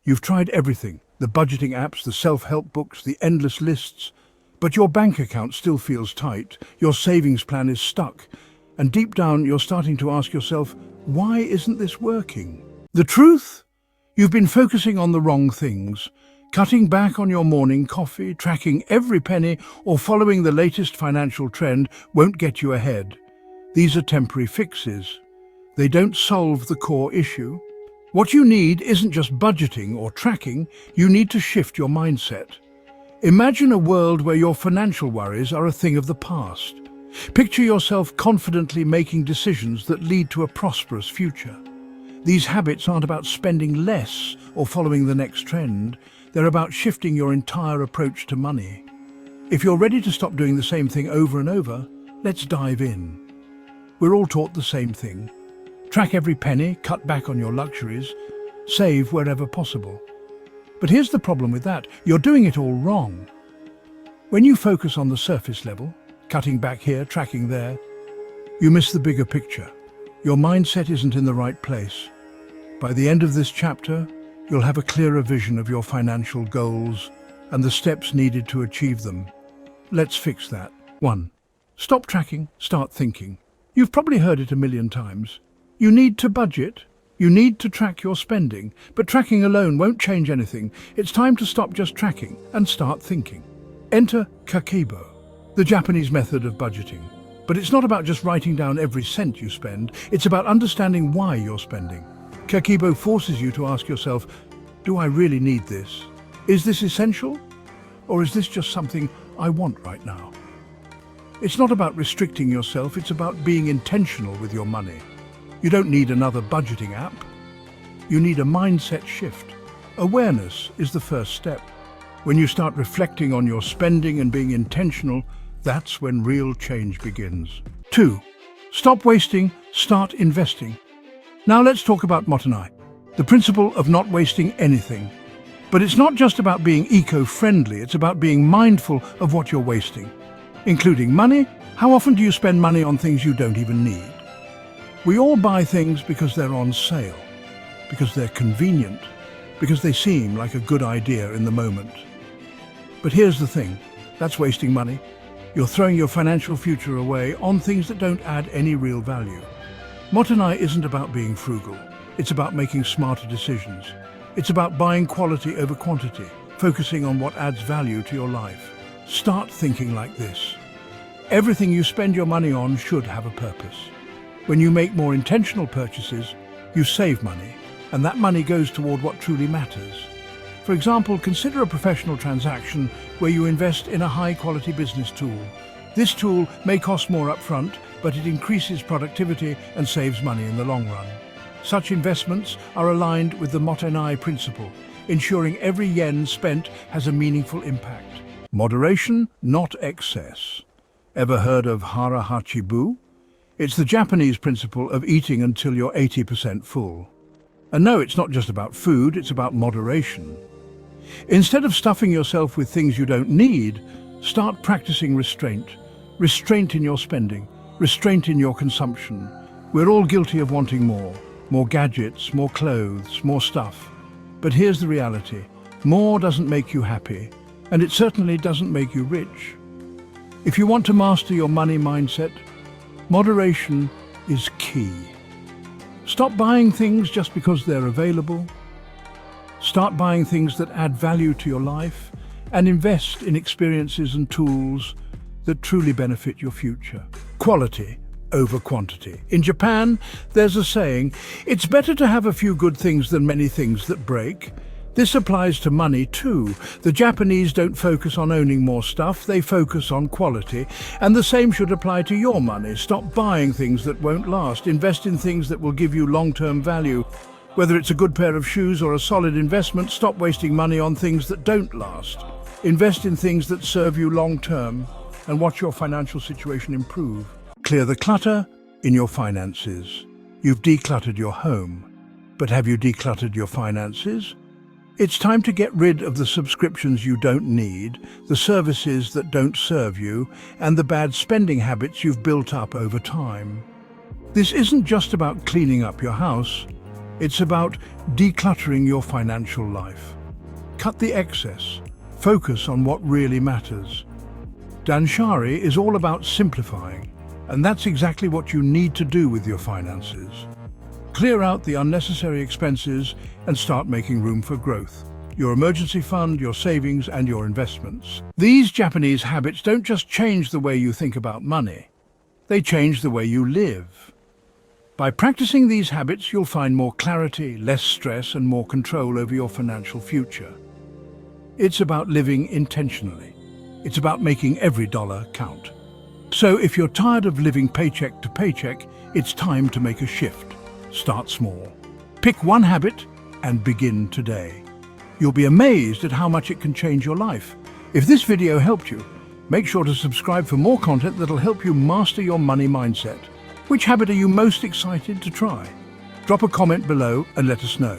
You've tried everything, the budgeting apps, the self-help books, the endless lists, but your bank account still feels tight, your savings plan is stuck, and deep down you're starting to ask yourself, why isn't this working? The truth? You've been focusing on the wrong things. Cutting back on your morning coffee, tracking every penny, or following the latest financial trend won't get you ahead. These are temporary fixes. They don't solve the core issue. What you need isn't just budgeting or tracking, you need to shift your mindset. Imagine a world where your financial worries are a thing of the past. Picture yourself confidently making decisions that lead to a prosperous future. These habits aren't about spending less or following the next trend. They're about shifting your entire approach to money. If you're ready to stop doing the same thing over and over, let's dive in. We're all taught the same thing. Track every penny, cut back on your luxuries, save wherever possible. But here's the problem with that. You're doing it all wrong. When you focus on the surface level, cutting back here, tracking there, you miss the bigger picture. Your mindset isn't in the right place. By the end of this chapter, you'll have a clearer vision of your financial goals and the steps needed to achieve them. Let's fix that. 1. Stop tracking, start thinking. You've probably heard it a million times. You need to budget. You need to track your spending, but tracking alone won't change anything. It's time to stop just tracking and start thinking. Enter Kakeibo, the Japanese method of budgeting. But it's not about just writing down every cent you spend, it's about understanding why you're spending. Kakeibo forces you to ask yourself, do I really need this? Is this essential? Or is this just something I want right now? It's not about restricting yourself, it's about being intentional with your money. You don't need another budgeting app. You need a mindset shift. Awareness is the first step. When you start reflecting on your spending and being intentional, that's when real change begins. 2. Stop wasting, start investing. Now let's talk about Motonai, the principle of not wasting anything. But it's not just about being eco-friendly, it's about being mindful of what you're wasting. Including money. How often do you spend money on things you don't even need? We all buy things because they're on sale, because they're convenient, because they seem like a good idea in the moment. But here's the thing, that's wasting money. You're throwing your financial future away on things that don't add any real value. Motonai isn't about being frugal. It's about making smarter decisions. It's about buying quality over quantity, focusing on what adds value to your life. Start thinking like this. Everything you spend your money on should have a purpose. When you make more intentional purchases, you save money, and that money goes toward what truly matters. For example, consider a professional transaction where you invest in a high-quality business tool. This tool may cost more upfront, but it increases productivity and saves money in the long run. Such investments are aligned with the Motonai principle, ensuring every yen spent has a meaningful impact. Moderation, not excess. Ever heard of hara hachibu? It's the Japanese principle of eating until you're 80% full. And no, it's not just about food, it's about moderation. Instead of stuffing yourself with things you don't need, start practicing restraint. Restraint in your spending, restraint in your consumption. We're all guilty of wanting more gadgets, more clothes, more stuff. But here's the reality. More doesn't make you happy, and it certainly doesn't make you rich. If you want to master your money mindset, moderation is key. Stop buying things just because they're available. Start buying things that add value to your life and invest in experiences and tools that truly benefit your future. Quality over quantity. In Japan, there's a saying, it's better to have a few good things than many things that break. This applies to money too. The Japanese don't focus on owning more stuff, they focus on quality. And the same should apply to your money. Stop buying things that won't last. Invest in things that will give you long-term value. Whether it's a good pair of shoes or a solid investment, stop wasting money on things that don't last. Invest in things that serve you long-term and watch your financial situation improve. Clear the clutter in your finances. You've decluttered your home, but have you decluttered your finances? It's time to get rid of the subscriptions you don't need, the services that don't serve you, and the bad spending habits you've built up over time. This isn't just about cleaning up your house, It's about decluttering your financial life. Cut the excess. Focus on what really matters. Danshari is all about simplifying, and that's exactly what you need to do with your finances. Clear out the unnecessary expenses and start making room for growth. Your emergency fund, your savings, and your investments. These Japanese habits don't just change the way you think about money, they change the way you live. By practicing these habits, you'll find more clarity, less stress, and more control over your financial future. It's about living intentionally. It's about making every dollar count. So if you're tired of living paycheck to paycheck, it's time to make a shift. Start small. Pick one habit and begin today. You'll be amazed at how much it can change your life. If this video helped you, make sure to subscribe for more content that'll help you master your money mindset. Which habit are you most excited to try? Drop a comment below and let us know.